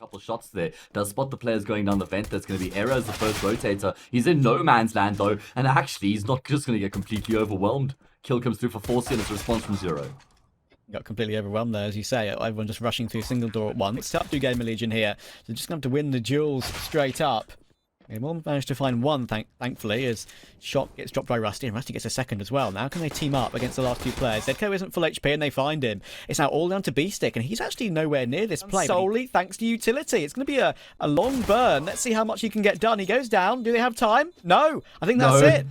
couple shots there. Does spot the players going down the vent. That's going to be Era as the first rotator. He's in no man's land though, and actually he's not just going to get completely overwhelmed. Kill comes through for Forcy and it's a response from Zero. Got completely overwhelmed there, as you say. Everyone just rushing through single door at once. It's up to GamerLegion here. They're just going to have to win the duels straight up. They will manage to find one, thankfully, as shot gets dropped by Rusty, and Rusty gets a second as well. Now can they team up against the last two players? Zedco isn't full HP, and they find him. It's now all down to B-Stick, and he's actually nowhere near this play. Solely thanks to utility. It's going to be a long burn. Let's see how much he can get done. He goes down. Do they have time? No. I think that's it.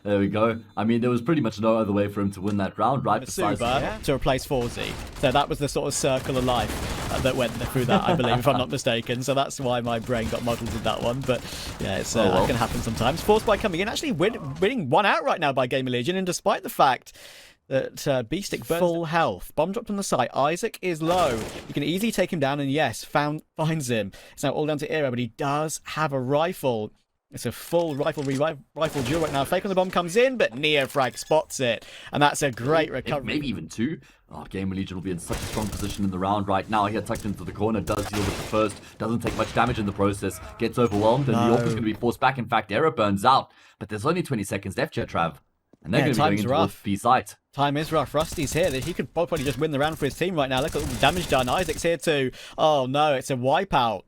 There we go. I mean, there was pretty much no other way for him to win that round, right? Besides to replace Forzy. So that was the sort of circle of life that went through that, I believe, if I'm not mistaken. So that's why my brain got muddled with that one. But yeah, it's that can happen sometimes. Forced by coming in, actually winning one out right now by GamerLegion, and despite the fact that B-Stick full health. Bomb dropped on the site. Isaac is low. You can easily take him down, and yes, finds him. It's now all down to Era, but he does have a rifle. It's a full rifle duel right now. Fake on the bomb comes in, but Neofrag spots it. And that's a great recovery. Maybe even two. Oh, GamerLegion will be in such a strong position in the round right now. Here tucked into the corner, does deal with the first. Doesn't take much damage in the process. Gets overwhelmed, and New York is going to be forced back. In fact, Era burns out. But there's only 20 seconds left here, Trav. And they're going to be going into B site. Time is rough. Rusty's here. He could probably just win the round for his team right now. Look at all the damage done. Isaac's here too. Oh no, it's a wipeout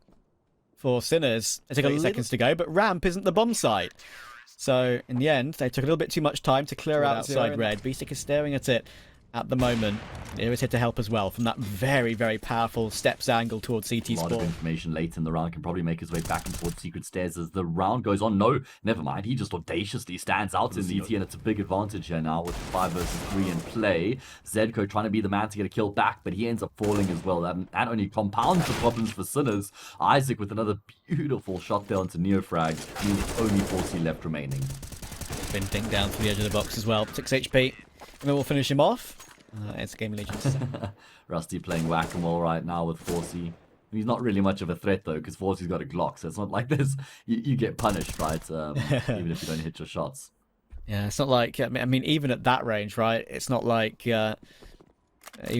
for Sinners. It took 30 seconds to go, but Ramp isn't the bomb site. So in the end, they took a little bit too much time to clear outside red. B-Stick is staring at it at the moment. Era's here to help as well from that very, very powerful steps angle towards CT spawn. A lot of information late in the round. Can probably make his way back and towards secret stairs as the round goes on. No, never mind. He just audaciously stands out in CT, and it's a big advantage here now with 5 versus 3 in play. Zedco trying to be the man to get a kill back, but he ends up falling as well. That only compounds the problems for Sinners. Isaac with another beautiful shot there onto Neofrag. Means only 40 left remaining. Been dinked down to the edge of the box as well. 6 HP. And then we'll finish him off. It's GamerLegion. Rusty playing whack-a-mole right now with Forcy. He's not really much of a threat though, because Forcy's got a Glock, so it's not like this. You get punished, right? Even if you don't hit your shots. Yeah, it's not like, I mean, even at that range, right? It's not like, even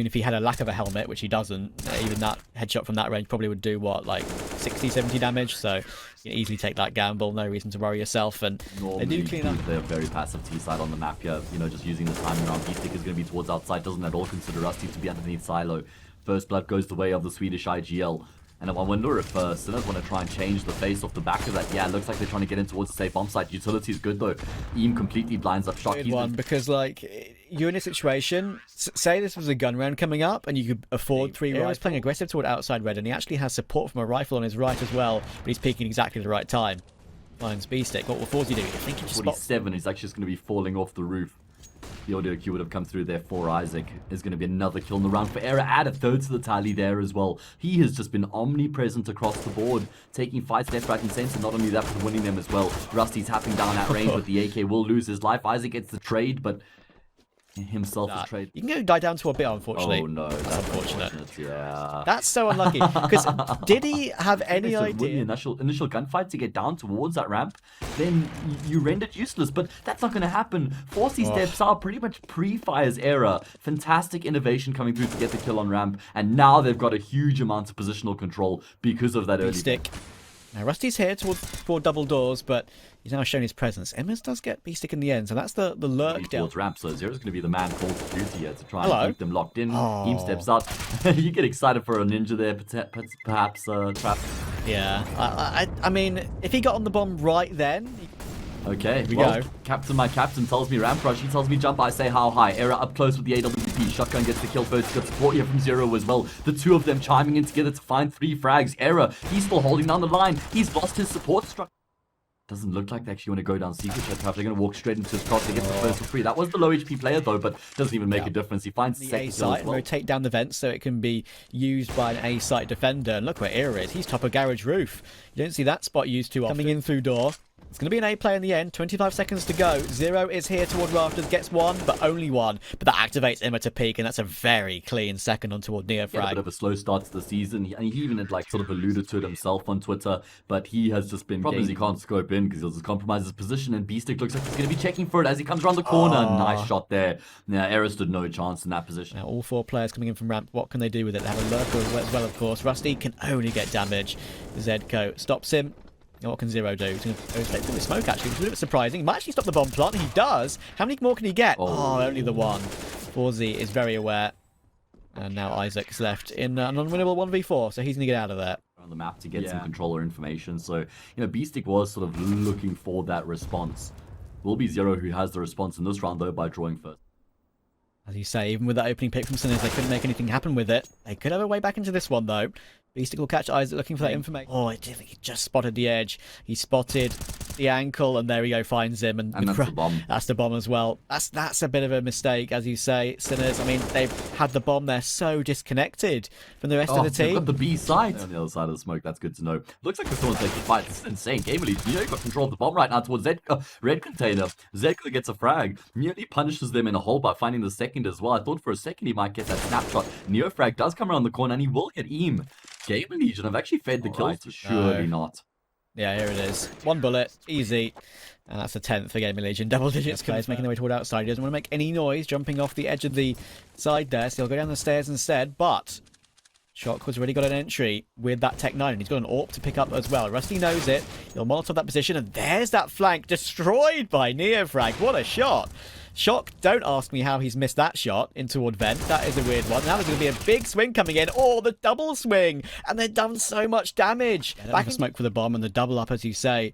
if he had a lack of a helmet, which he doesn't, even that headshot from that range probably would do, what, like 60, 70 damage? So you can easily take that gamble, no reason to worry yourself. And normally, they do clean up. They're very passive T-side on the map here. You know, just using the time around. B-Stick is going to be towards outside, doesn't at all consider Rusty to be underneath silo. First blood goes the way of the Swedish IGL. And I wonder if Sinners want to try and change the face off the back of that. Yeah, it looks like they're trying to get in towards the safe bomb site. Utility is good though. Eam completely blinds up Shock. Because like, you're in a situation, say this was a gun round coming up and you could afford 3 rifles. He's playing aggressive toward outside red, and he actually has support from a rifle on his right as well, but he's peeking exactly at the right time. Finds B-Stick. What will Forzy do? I think he just 47, he's actually just going to be falling off the roof. The audio cue would have come through there for Isaac. There's going to be another kill in the round for Era. Add a third to the tally there as well. He has just been omnipresent across the board, taking fights left, right, and center. Not only that, but winning them as well. Rusty's tapping down at range with the AK. Will lose his life. Isaac gets the trade, but himself is trade. You can go die down to a bit, unfortunately. Oh no, that's unfortunate. Yeah, that's so unlucky. Because did he have any idea? Win the initial gunfight to get down towards that ramp, then you rendered useless. But that's not going to happen. Forcy steps out, pretty much pre-fires Era. Fantastic innovation coming through to get the kill on ramp, and now they've got a huge amount of positional control because of that early stick. Now Rusty's here toward double doors, but he's now shown his presence. Emmers does get B-Stick in the end, so that's the lurk deal. Towards ramp, so Zero's going to be the man called to duty here to try and keep them locked in. Team steps out. You get excited for a ninja there, perhaps, Trap. Yeah, I mean, if he got on the bomb right then... Okay, well, my captain tells me ramp rush, he tells me jump, I say how high. Era up close with the AWP, Shotgun gets the kill first, got support here from Zero as well. The two of them chiming in together to find 3 frags. Era, he's still holding down the line, he's lost his support structure. Doesn't look like they actually want to go down secret chat. Perhaps they're going to walk straight into his cross. They get the first for free. That was the low HP player though, but doesn't even make a difference. He finds the second site and rotate down the vents so it can be used by an A site defender. And look where Era is. He's top of garage roof. You don't see that spot used too often. Coming in through door. It's going to be an A play in the end. 25 seconds to go. Zero is here toward Rafters. Gets one, but only one. But that activates Emma to peak, and that's a very clean second on toward Neofrag. Yeah, a bit of a slow start to the season. He even had like sort of alluded to it himself on Twitter, but he has just been problem is he can't scope in because he'll just compromise his position, and Beastic looks like he's going to be checking for it as he comes around the corner. Nice shot there. Yeah, Era stood no chance in that position. Now all 4 players coming in from ramp. What can they do with it? They have a lurker as well, of course. Rusty can only get damage. Zedco stops him. And what can Zero do? He's going to go straight through the smoke, actually. It's a little bit surprising. He might actually stop the bomb plant. He does. How many more can he get? Oh, only the one. Forzy is very aware. And now Isaac's left in an unwinnable 1v4, so he's going to get out of there. On the map to get some controller information. So, Beastic was sort of looking for that response. Will be Zero who has the response in this round, though, by drawing first. As you say, even with that opening pick from Sinners, they couldn't make anything happen with it. They could have a way back into this one, though. Beastic will catch Isaac looking for that information. Oh, he just spotted the edge. He spotted the ankle, and there we go, finds him. And that's the bomb. That's the bomb as well. That's a bit of a mistake, as you say, Sinners. I mean, they've had the bomb there so disconnected from the rest of the team. They've got the B side on the other side of the smoke. That's good to know. Looks like someone's taking fight. This is insane. GamerLegion, you've got control of the bomb right now towards red container. Zedco gets a frag. Nearly punishes them in a hole by finding the second as well. I thought for a second he might get that snapshot. Neofrag does come around the corner, and he will get Eam. GamerLegion have actually fed the kills. Surely not. Yeah, here it is. 1 bullet, easy. And that's the 10th for GamerLegion. Double digits players making their way toward outside. He doesn't want to make any noise, jumping off the edge of the side there. So he'll go down the stairs instead. But Shock has already got an entry with that Tech 9. And he's got an AWP to pick up as well. Rusty knows it. He'll Molotov that position. And there's that flank destroyed by Neofrag. What a shot. Shock, don't ask me how he's missed that shot in toward Vent. That is a weird one. Now there's going to be a big swing coming in. Oh, the double swing. And they've done so much damage. Back in smoke for the bomb, and the double up, as you say,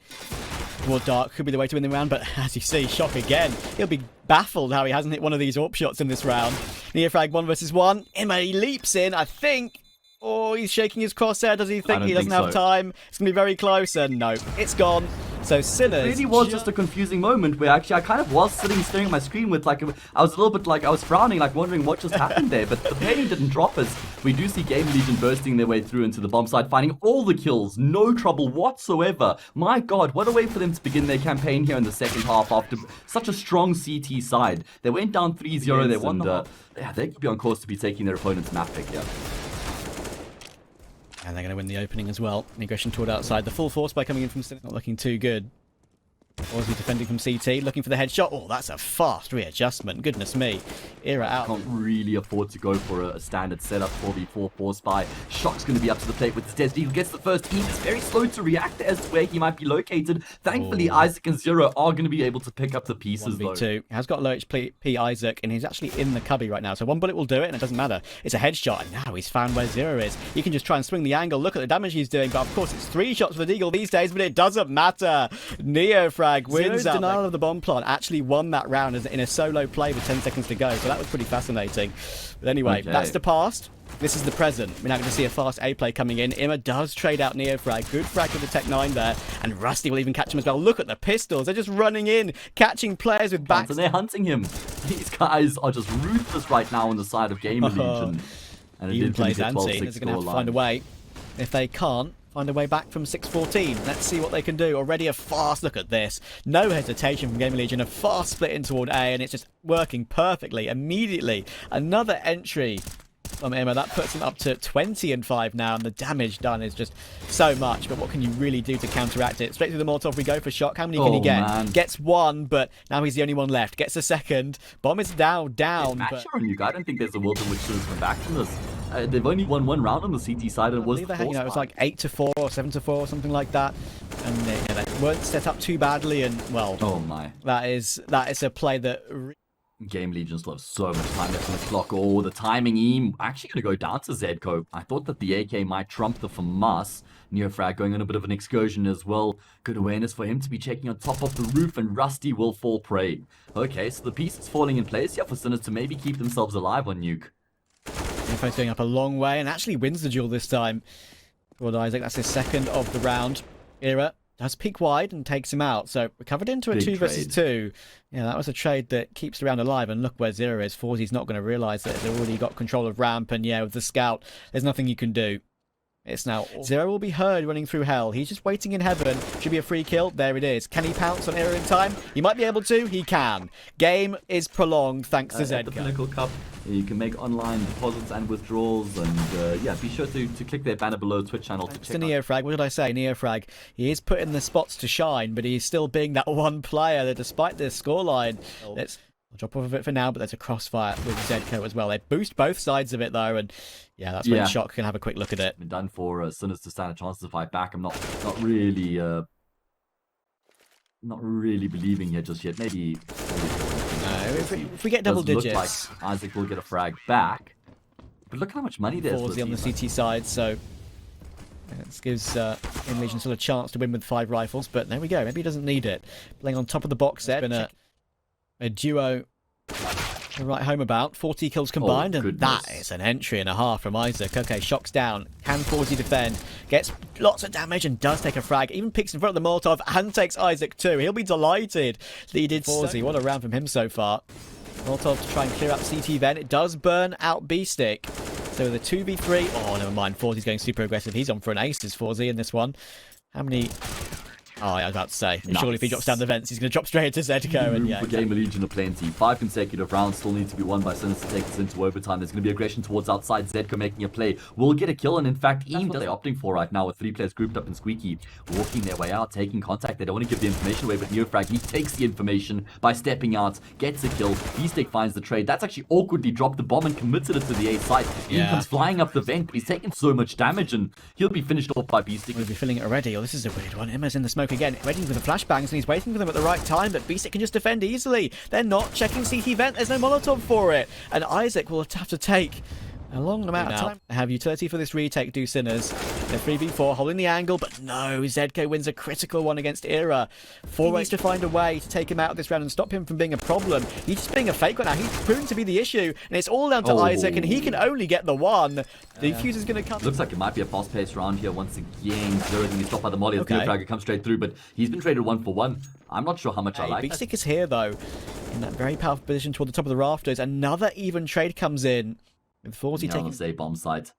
toward Dark could be the way to win the round. But as you see, Shock again. He'll be baffled how he hasn't hit one of these AWP shots in this round. Neofrag 1 versus 1. Emma, he leaps in, I think. Oh, he's shaking his crosshair. Does he think he doesn't have time? It's going to be very close. And no, it's gone. So Sinners... It really was just a confusing moment where actually I kind of was sitting staring at my screen with I was a little bit I was frowning, wondering what just happened there. But the pain didn't drop us. We do see GamerLegion bursting their way through into the bomb site, finding all the kills. No trouble whatsoever. My God, what a way for them to begin their campaign here in the second half after such a strong CT side. They went down 3-0. They won they could be on course to be taking their opponent's map pick here. And they're going to win the opening as well. Aggression toward outside. The full force by coming in from... Not looking too good. Aussie defending from CT, looking for the headshot. Oh, that's a fast readjustment. Goodness me. Era out. Can't really afford to go for a standard setup 4v4 force by. Shock's going to be up to the plate with the Death Deal. Gets the first team. It's very slow to react as to where he might be located. Thankfully, Isaac and Zero are going to be able to pick up the pieces, 1v2. He has got low HP Isaac, and he's actually in the cubby right now. So 1 bullet will do it, and it doesn't matter. It's a headshot, and now he's found where Zero is. You can just try and swing the angle. Look at the damage he's doing. But of course, it's 3 shots for the Deagle these days, but it doesn't matter. Neofrag wins. Zero's denial of the bomb plant actually won that round in a solo play with 10 seconds to go, so that was pretty fascinating. But anyway, that's the past. This is the present. We're now going to see a fast A play coming in. Imma does trade out Neofrag. Good frag with the Tech 9 there, and Rusty will even catch him as well. Look at the pistols. They're just running in, catching players with backs. And they're hunting him. These guys are just ruthless right now on the side of GamerLegion. And it even plays anti. They're going to have to find a way. If they can't find a way back from 6-14. Let's see what they can do. Already a fast look at this. No hesitation from GamerLegion. A fast split in toward A, and it's just working perfectly. Immediately, another entry from Emma. That puts him up to 20-5 now, and the damage done is just so much. But what can you really do to counteract it? Straight through the Molotov we go for Shock. How many can he get? Man. Gets 1, but now he's the only one left. Gets a second. Bomb is down. But... on you. I don't think there's a world in which to come back from this. They've only won 1 round on the CT side, and it was it was like 8-4 or 7-4 or something like that. And they weren't set up too badly. And well, that is a play that. GamerLegion still have so much time left on the clock. Oh, the timing Eam actually going to go down to Zedco. I thought that the AK might trump the FAMAS. Neofrag going on a bit of an excursion as well. Good awareness for him to be checking on top of the roof, and Rusty will fall prey. Okay, so the piece is falling in place here for Sinners to maybe keep themselves alive on Nuke. Neofo's going up a long way and actually wins the duel this time. Toward Isaac, that's his second of the round. Era does peek wide and takes him out. So recovered into a 2 versus 2. Yeah, that was a trade that keeps the round alive. And look where Zero is. Forzy's not going to realise that they've already got control of ramp. And yeah, with the scout, there's nothing you can do. It's now Zero will be heard running through hell. He's just waiting in heaven. Should be a free kill. There it is. Can he pounce on Era in time? He might be able to. He can. Game is prolonged thanks to At the Pinnacle Cup, you can make online deposits and withdrawals, and yeah, be sure to click their banner below Twitch channel to check out. Neofrag. What did I say? Neofrag. He is putting the spots to shine, but he's still being that one player that, despite this scoreline, I'll drop off of it for now, but there's a crossfire with Zedco as well. They boost both sides of it, though, and yeah, that's when Shock can have a quick look at it. Been done for Sinners to stand a chance to fight back. I'm not really believing here just yet. Maybe no, if we get double digits, look like Isaac will get a frag back. But look how much money there's for on the CT side, so this gives GamerLegion still a chance to win with 5 rifles. But there we go. Maybe he doesn't need it. Playing on top of the box set. Been a duo to write home about. 40 kills combined, and that is an entry and a half from Isaac. Okay, Shock's down. Can Forzy defend? Gets lots of damage and does take a frag. Even picks in front of the Molotov and takes Isaac too. He'll be delighted that he did Forzy. What a round from him so far. Molotov to try and clear out CT then. It does burn out B-Stick. So the 2v3. Oh, never mind. Forzy's going super aggressive. He's on for an ace, is Forzy in this one. How many... Oh, I was about to say. Nice. Surely if he drops down the vents, he's going to drop straight into Zedco. And yeah, for GamerLegion aplenty. 5 consecutive rounds still need to be won by Sinners to take this into overtime. There's going to be aggression towards outside. Zedco making a play. Will get a kill, and in fact, Eam they're opting for right now with 3 players grouped up in Squeaky, walking their way out, taking contact. They don't want to give the information away, but Neofrag, he takes the information by stepping out, gets a kill. B-Stick finds the trade. That's actually awkwardly dropped the bomb and committed it to the A site. Eam comes flying up the vent, but he's taken so much damage, and he'll be finished off by B-Stick. We'll be filling it already. Oh, this is a weird one. Emma's in the smoke again, ready with the flashbangs, and he's waiting for them at the right time, but B-Stick can just defend easily. They're not checking CT vent. There's no Molotov for it, and Isaac will have to take a long amount of time. They have utility for this retake, do Sinners. They're 3v4, holding the angle, but no, Zedco wins a critical one against Era. 4 ways to find a way to take him out of this round and stop him from being a problem. He's just being a fake right now. He's proven to be the issue, and it's all down to Isaac, and he can only get the one. The defuse is going to come. Looks like it might be a fast-paced round here once again. Zero getting stopped by the molly. Neofrag comes straight through, but he's been traded 1-for-1. I'm not sure how much I like B-Stick is here, though, in that very powerful position toward the top of the rafters. Another even trade comes in. With 40 taking... say bomb site.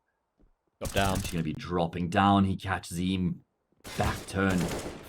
Drop down. She's going to be dropping down. He catches him. Back turn.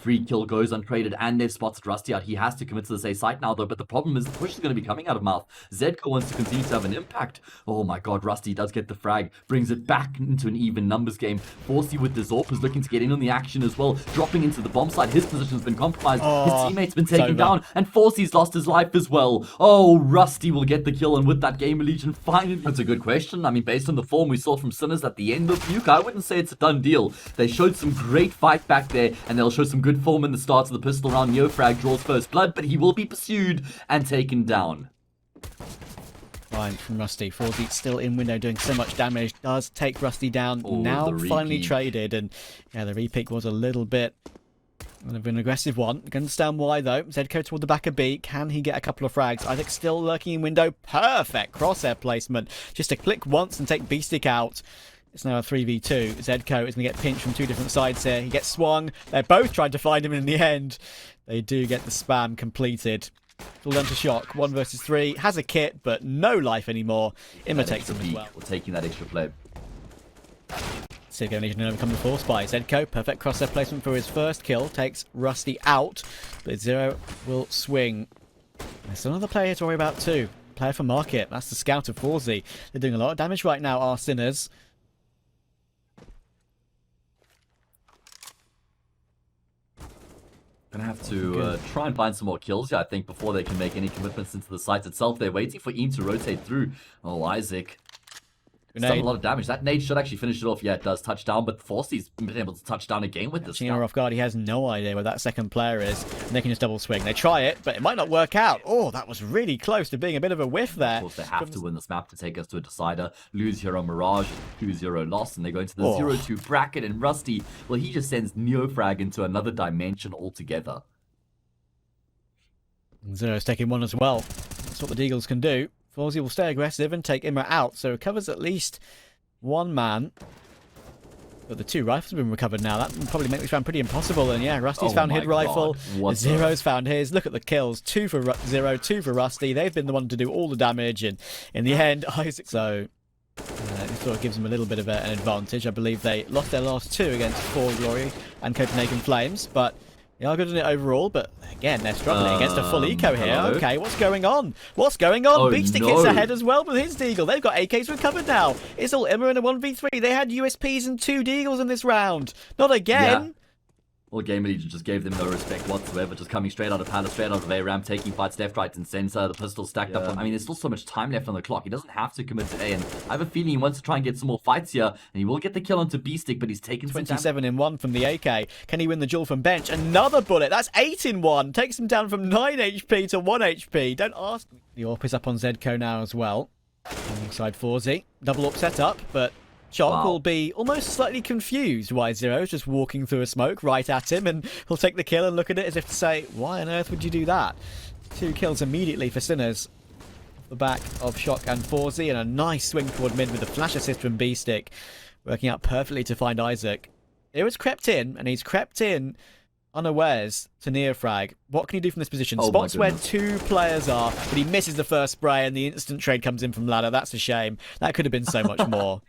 Free kill goes untraded, and they've spotted Rusty out. He has to commit to this A site now, though, but the problem is the push is going to be coming out of mouth. Zedco wants to continue to have an impact. Oh my god, Rusty does get the frag, brings it back into an even numbers game. Forsy with the Zorp is looking to get in on the action as well, dropping into the bomb site. His position's been compromised. His teammate's been taken down, and Forsy's lost his life as well. Oh, Rusty will get the kill, and with that, GamerLegion finally... That's a good question. I mean, based on the form we saw from Sinners at the end of Nuke, I wouldn't say it's a done deal. They showed some great fight back there, and they'll show some good form in the start of the pistol round. Neofrag draws first blood, but he will be pursued and taken down. Fine from Rusty. Forzy still in window doing so much damage. Does take Rusty down. Now finally traded, and yeah, the repick was a little bit of an aggressive one. You can understand why though. Zedco toward the back of B. Can he get a couple of frags? Isaac still lurking in window. Perfect crosshair placement. Just to click once and take B-Stick out. It's now a 3v2. Zedco is going to get pinched from 2 different sides here. He gets swung. They're both trying to find him, and in the end, they do get the spam completed. It's all down to Shock. 1 versus 3. Has a kit, but no life anymore. Imitates him as well. We're taking that extra play. GamerLegion to overcome the force by Zedco. Perfect crosshair placement for his first kill. Takes Rusty out, but Zero will swing. There's another player here to worry about too. Player for market. That's the scout of Forzy. They're doing a lot of damage right now, our Sinners. Gonna have to try and find some more kills here, I think, before they can make any commitments into the site itself. They're waiting for Eam to rotate through. Oh, Isaac. It's done a lot of damage. That nade should actually finish it off. Yeah, it does. Touchdown, but Forsy's been able to touch down again with this. Off guard. He has no idea where that second player is. And they can just double swing. They try it, but it might not work out. Oh, that was really close to being a bit of a whiff there. Of course, they have to win this map to take us to a decider. Lose Hero Mirage, 2-0 loss, and they go into the 0-2 bracket. And Rusty, well, he just sends Neofrag into another dimension altogether. Zero's taking one as well. That's what the Deagles can do. Forzy will stay aggressive and take Imra out, so recovers at least 1 man. But the 2 rifles have been recovered now. That will probably make this round pretty impossible. And yeah, Rusty's found his rifle. Zero's found his. Look at the kills. 2 for Zero, 2 for Rusty. They've been the one to do all the damage. And in the end, Isaac... So, sort of gives them a little bit of an advantage. I believe they lost their last 2 against For Glory and Copenhagen Flames, but they are good in it overall. But again, they're struggling against a full eco here. Hello? Okay, what's going on? What's going on? Oh, Beastic no. hits ahead as well with his deagle. They've got AKs recovered now. It's all Imma in a 1v3. They had USPs and 2 deagles in this round. Not again. Yeah. Well, GamerLegion just gave them no respect whatsoever, just coming straight out of Palace, straight out of A-Ram, taking fights left, right, and center. The pistol stacked up. I mean, there's still so much time left on the clock. He doesn't have to commit to A, and I have a feeling he wants to try and get some more fights here, and he will get the kill onto Beastic, but he's taken 27 in 1 from the AK. Can he win the duel from bench? Another bullet. That's 8 in 1. Takes him down from 9 HP to 1 HP. Don't ask me. The AWP is up on Zedco now as well. Alongside 4Z. Double AWP set up, but Shock will be almost slightly confused why Zero's just walking through a smoke right at him, and he'll take the kill and look at it as if to say, why on earth would you do that? 2 kills immediately for Sinners. The back of Shock and 4Z, and a nice swing toward mid with a flash assist from Beastic, working out perfectly to find Isaac. Hero's crept in, and he's crept in unawares to near frag. What can he do from this position? Oh, Spots where 2 players are, but he misses the first spray, and the instant trade comes in from ladder. That's a shame. That could have been so much more.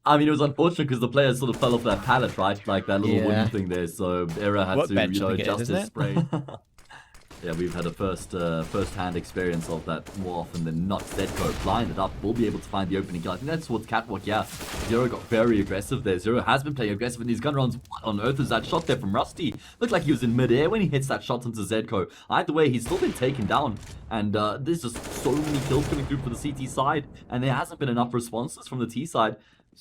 I mean, it was unfortunate because the players sort of fell off that pallet, right? Like that little wooden thing there. So Era had to, adjust his spray. Yeah, we've had a first-hand experience of that more often than not. Zedco blinded up, will be able to find the opening kill. I think that's towards Catwalk, yeah. Zero got very aggressive there. Zero has been playing aggressive in these gun rounds. What on earth is that shot there from Rusty? Looked like he was in mid-air when he hits that shot into Zedco. Either way, he's still been taken down. And there's just so many kills coming through for the CT side. And there hasn't been enough responses from the T side.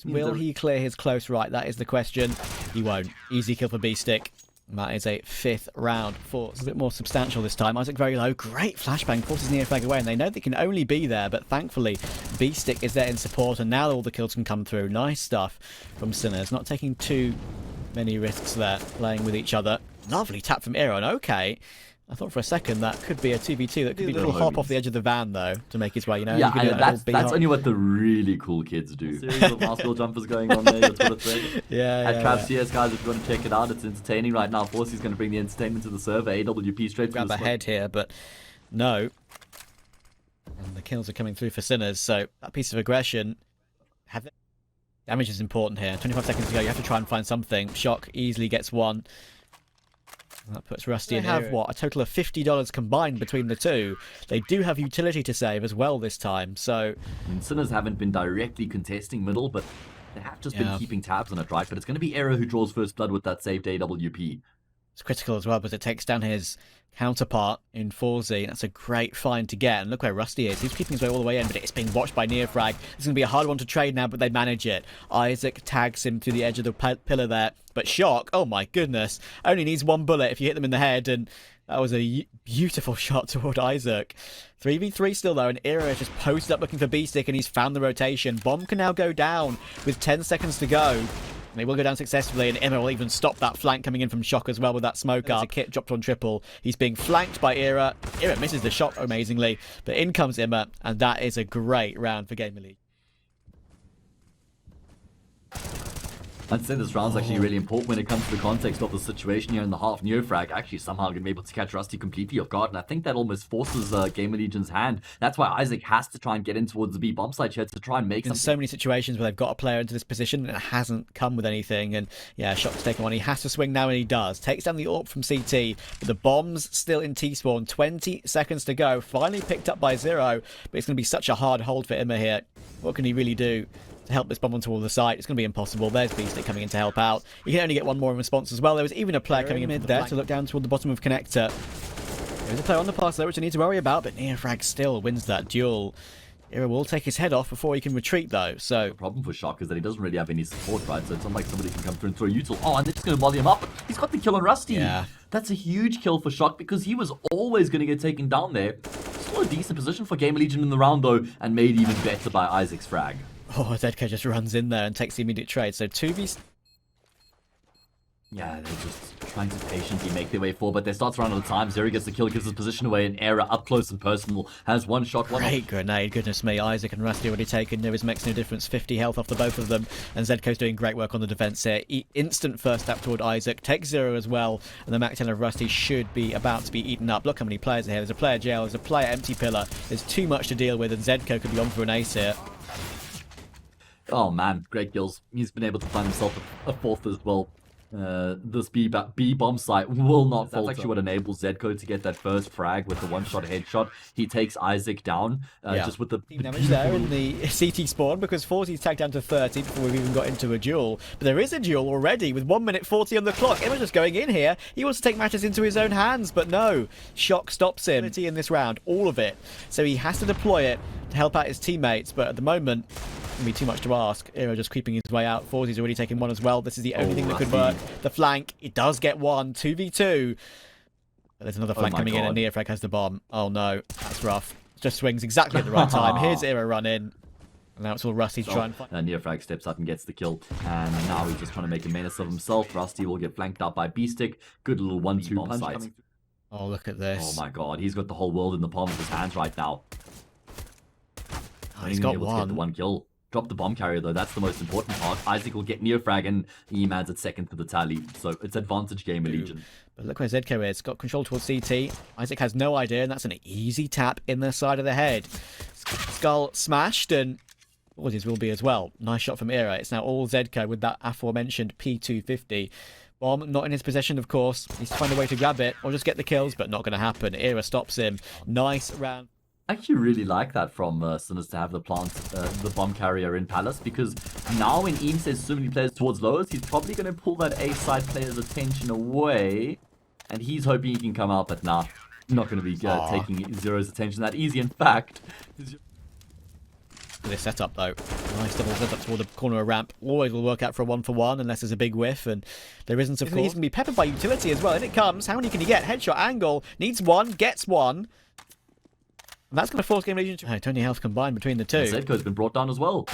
Will he clear his close right? That is the question. He won't. Easy kill for Beastic. That is a 5th round for. It's a bit more substantial this time. Isaac very low. Great flashbang. Forces near flag away, and they know they can only be there, but thankfully Beastic is there in support, and now all the kills can come through. Nice stuff from Sinners. Not taking too many risks there, playing with each other. Lovely tap from Aaron. Okay. I thought for a second that could be a 2v2. That could be a little hop off the edge of the van, though, to make its way, you know? Yeah, that's only what the really cool kids do. Series of basketball jumpers going on there, your Twitter thread. At Trav CS, guys, if you want to check it out, it's entertaining right now. Forcey's going to bring the entertainment to the server. AWP straight grab through the ahead here, but no. And the kills are coming through for Sinners, so that piece of aggression. Damage is important here. 25 seconds to go. You have to try and find something. Shock easily gets 1. That puts Rusty in. They have, what, a total of $50 combined between the 2. They do have utility to save as well this time, so. And Sinners haven't been directly contesting middle, but they have just been keeping tabs on it, right? But it's going to be Era who draws first blood with that saved AWP. It's critical as well, because it takes down his counterpart in 4Z. That's a great find to get. And look where Rusty is. He's keeping his way all the way in, but it's being watched by Nearfrag. It's going to be a hard one to trade now, but they manage it. Isaac tags him to the edge of the pillar there. But Shock, oh my goodness, only needs 1 bullet if you hit them in the head. And that was a beautiful shot toward Isaac. 3v3 still though, and Era is just posted up looking for B-Stick, and he's found the rotation. Bomb can now go down with 10 seconds to go. And they will go down successfully, and Emma will even stop that flank coming in from Shock as well with that smoke up. A kit dropped on triple. He's being flanked by Era. Era misses the shot amazingly, but in comes Emma, and that is a great round for GamerLegion. I'd say this round's actually really important when it comes to the context of the situation here in the half. Neofrag actually somehow going to be able to catch Rusty completely off guard, and I think that almost forces GamerLegion's hand. That's why Isaac has to try and get in towards the B bomb site here to try and make something. So many situations where they've got a player into this position and it hasn't come with anything, and yeah, Shock's taken one. He has to swing now, and he does. Takes down the AWP from CT, but the bomb's still in T-spawn. 20 seconds to go. Finally picked up by Zero, but it's going to be such a hard hold for Imma here. What can he really do to help this bomb onto all the site? It's going to be impossible. There's Beastic coming in to help out. You can only get 1 more in response as well. There was even a player coming in mid there to look down toward the bottom of Connector. There's a player on the pass there which I need to worry about, but Neofrag still wins that duel. Era will take his head off before he can retreat though, so. The problem for Shock is that he doesn't really have any support, right? So it's not like somebody can come through and throw a util. Oh, and they're just going to volley him up. He's got the kill on Rusty. Yeah. That's a huge kill for Shock because he was always going to get taken down there. Still a decent position for GamerLegion in the round though, and made even better by Isaac's frag. Oh, Zedco just runs in there and takes the immediate trade. So 2v... Yeah, they're just trying to patiently make their way forward, but they start to run out of time. Zero gets the kill, gives his position away, and Era up close and personal has 1 shot. Great grenade, goodness me. Isaac and Rusty already taken. Nevis makes no difference. 50 health off the both of them, and Zedco's doing great work on the defense here. Instant first tap toward Isaac, takes 0 as well, and the Mac 10 of Rusty should be about to be eaten up. Look how many players are here. There's a player jail, there's a player empty pillar. There's too much to deal with, and Zedco could be on for an ace here. Oh man, great kills. He's been able to find himself a fourth as well. This B bomb site will not falter. That's actually what enables Zedco to get that first frag with the one-shot headshot. He takes Isaac down just with the damage there in the CT spawn, because 40's tagged down to 30 before we've even got into a duel. But there is a duel already with 1 minute 40 on the clock. Emma's just going in here. He wants to take matters into his own hands, but no. Shock stops him in this round, all of it. So he has to deploy it to help out his teammates, but at the moment, it'd be too much to ask. Ero just creeping his way out. Forzy's already taken one as well. This is the only thing that could work. The flank, it does get one. 2v2. But there's another flank coming in, and Neofrag has the bomb. Oh no, that's rough. Just swings exactly at the right time. Here's Ero run in. And now it's all Rusty to try and fight. Neofrag steps up and gets the kill. And now he's just trying to make a menace of himself. Rusty will get flanked up by B-Stick. Good little 1-2 bomb site. Oh, look at this. Oh my god, he's got the whole world in the palm of his hands right now. Oh, he's got one. To get the one kill. Drop the bomb carrier though, that's the most important part. Isaac will get Neofrag and E-Man's at second for the tally. So it's advantage GamerLegion. But look where Zedco is. Got control towards CT. Isaac has no idea, and that's an easy tap in the side of the head. Skull smashed, and Forzy's will be as well. Nice shot from Era. It's now all Zedco with that aforementioned P250. Bomb not in his possession, of course. He's to find a way to grab it or just get the kills, but not going to happen. Era stops him. Nice round. I actually really like that from Sinners to have the bomb carrier in Palace, because now when Eames says so many players towards lowers, he's probably going to pull that A side player's attention away, and he's hoping he can come out, but nah, not going to be taking Zero's attention that easy. In fact, this setup though, nice double setup toward the corner of ramp, always will work out for a 1-for-1 unless there's a big whiff, and there isn't, of course. He's going to be peppered by utility as well, and it comes. How many can he get? Headshot angle, needs one, gets one. And that's going to force GamerLegion to... Tony health combined between the two. Zedco's been brought down as well.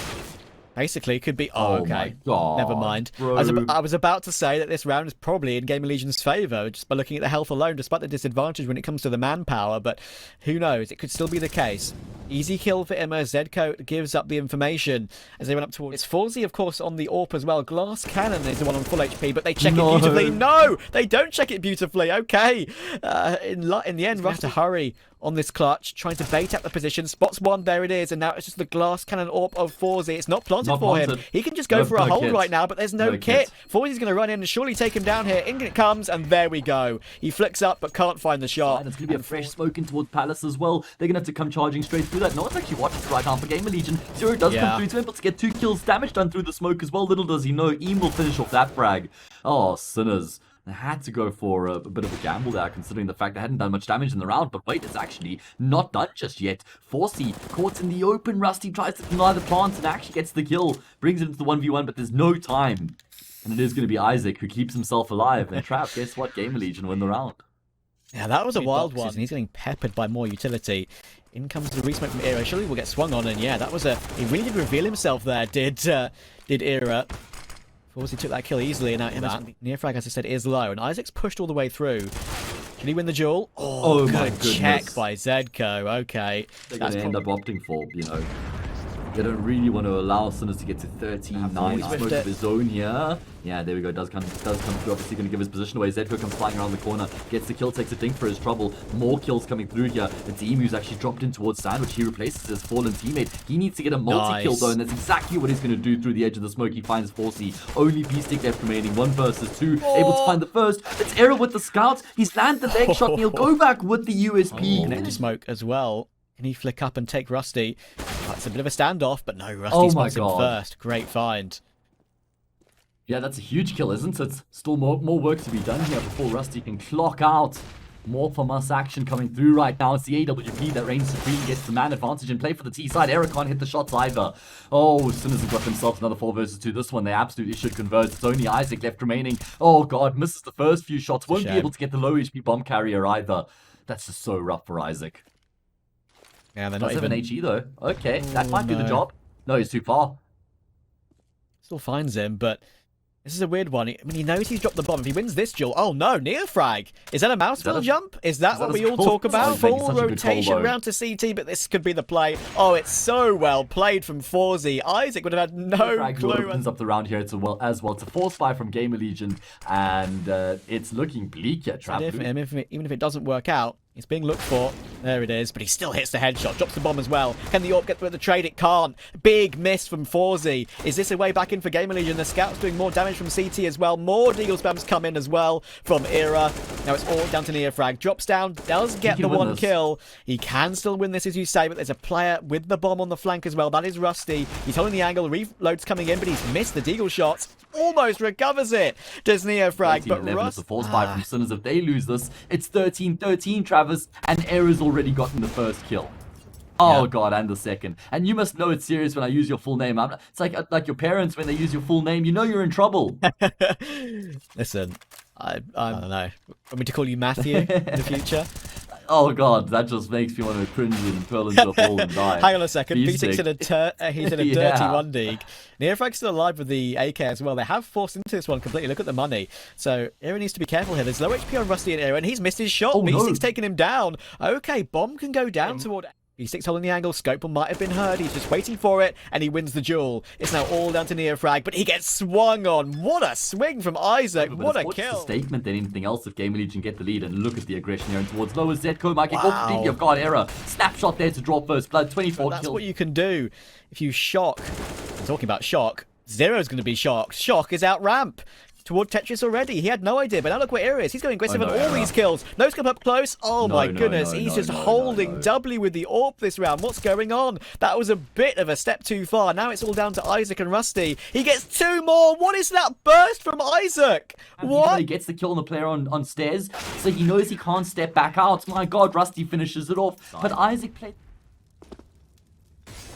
Basically, could be... Oh, okay. My God, never mind. bro. I was about to say that this round is probably in GamerLegion's favour, just by looking at the health alone, despite the disadvantage when it comes to the manpower, but who knows? It could still be the case. Easy kill for Emma. Zedco gives up the information as they run up towards... It's Forzy, of course, on the AWP as well. Glass Cannon is the one on full HP, but they check it beautifully. No! They don't check it beautifully. Okay. In the end, Russ has to hurry on this clutch, trying to bait out the position. Spots one, there it is, and now it's just the Glass Cannon AWP of Forzy. It's not planted for him. He can just go for a hold right now, but there's no kit. Forzy's going to run in and surely take him down here. In it comes, and there we go. He flicks up, but can't find the shot. And it's going to be a fresh smoke in towards Palace as well. They're going to have to come charging straight through that. No one's actually watching it right now for GamerLegion. Zero does come through. He's able to get 2 kills, damage done through the smoke as well. Little does he know, Eam will finish off that frag. Oh, Sinners. They had to go for a bit of a gamble there, considering the fact they hadn't done much damage in the round. But wait, it's actually not done just yet. Forzy caught in the open. Rusty tries to deny the plants and actually gets the kill. Brings it into the 1v1, but there's no time. And it is going to be Isaac who keeps himself alive. And Trap, guess what? GamerLegion win the round. Yeah, that was a wild one. And he's getting peppered by more utility. In comes the resmoke from Era. Surely will get swung on, and yeah, that was he really did reveal himself there, did Era. Forzy took that kill easily, and now Neofrag, as I said, is low, and Isaac's pushed all the way through. Can he win the duel? Oh my goodness. Check by Zedco. Okay. They're going to end up opting for, they don't really want to allow Sinners to get to 39. Smoke of his own here. Yeah, there we go. Does come through. Obviously going to give his position away. Zedco comes flying around the corner. Gets the kill. Takes a dink for his trouble. More kills coming through here. It's Emu who's actually dropped in towards Sandwich. He replaces his fallen teammate. He needs to get a multi-kill though, and that's exactly what he's going to do through the edge of the smoke. He finds Forzy. Only B-Stick left remaining. 1 versus 2. Able to find the first. It's Era with the scouts. He's landed the leg shot, and he'll go back with the USP. Connected smoke as well. Can he flick up and take Rusty? It's a bit of a standoff, but no, Rusty spots him first. Great find. Yeah, that's a huge kill, isn't it? Still more work to be done here before Rusty can clock out. More from us action coming through right now. It's the AWP that reigns supreme, gets the man advantage and play for the T side. Era can't hit the shots either. Oh, Sinners have got themselves another 4 versus 2. This one they absolutely should convert. It's only Isaac left remaining. Oh god, misses the first few shots. Won't be able to get the low HP bomb carrier either. That's just so rough for Isaac. Yeah, they're not even HE though. Okay, that might do the job. No, he's too far. Still finds him, but this is a weird one. I mean, he knows he's dropped the bomb. If he wins this duel, oh no, Neofrag. Is that a mouse wheel jump? Is that what we all talk about? Full rotation round to CT, but this could be the play. Oh, it's so well played from Forzy. Isaac would have had no clue. Opens up the round here as well. It's a force buy from GamerLegion, and it's looking bleak here, Trap. Even if it doesn't work out, it's being looked for. There it is, but he still hits the headshot, drops the bomb as well. Can the AWP get through the trade? It can't. Big miss from Forzy. Is this a way back in for GamerLegion? The scout's doing more damage from CT as well. More deagle spams come in as well from Era. Now it's all down to Neofrag. Drops down, does get the one kill. He can still win this, as you say, but there's a player with the bomb on the flank as well. That is Rusty. He's holding the angle. Reload's coming in, but he's missed the deagle shot. Almost recovers it. Does Neofrag, but Rust... the force buy from Sinners. If they lose this, it's 13-13, Travis, and Era's already gotten the first kill. Oh, God, and the second. And you must know it's serious when I use your full name. It's like your parents when they use your full name. You know you're in trouble. Listen, I don't know. Want me to call you Matthew in the future? Oh, God, that just makes me want to cringe and fall into a hole and die. Hang on a second. P6 he's in a dirty one dig. Neofrag's still alive with the AK as well. They have forced into this one completely. Look at the money. So Era needs to be careful here. There's low HP on Rusty and Era, and he's missed his shot. Oh, P6 taking him down. Okay, bomb can go down toward... P6 holding the angle. Scope might have been heard. He's just waiting for it, and he wins the duel. It's now all down to Neofrag, but he gets swung on. What a swing from Isaac. What a kill. It's a statement than anything else if GamerLegion get the lead. And look at the aggression here and towards lower Zetko. Might get completely off guard. Era. Snapshot there to draw first blood. 24 That's kills. what you can do if you shock. I'm talking about shock. Zero's going to be shocked. Shock is out ramp toward Tetris already. He had no idea, but now look where Era is. He's going aggressive on all these kills. No scope up close. Oh my goodness. He's just holding doubly with the AWP this round. What's going on? That was a bit of a step too far. Now it's all down to Isaac and Rusty. He gets two more. What is that burst from Isaac? What? He gets the kill on the player on stairs, so he knows he can't step back out. My God, Rusty finishes it off. But Isaac played...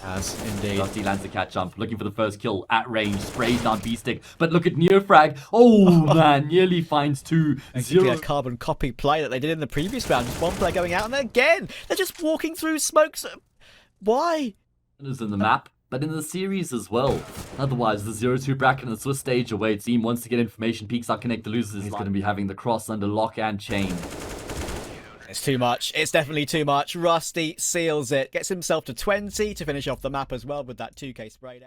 As indeed. Rusty lands the cat jump, looking for the first kill at range, sprays down B-Stick. But look at Neofrag. Oh, man, nearly finds 2-0. A carbon copy play that they did in the previous round. Just one player going out, and again, they're just walking through smokes. Why? It is in the map, but in the series as well. Otherwise, the 0-2 bracket and the Swiss stage away. Team wants to get information. Peaks out connect the losers. He's going to be having the cross under lock and chain. It's too much. It's definitely too much. Rusty seals it. Gets himself to 20 to finish off the map as well with that 2K spray down.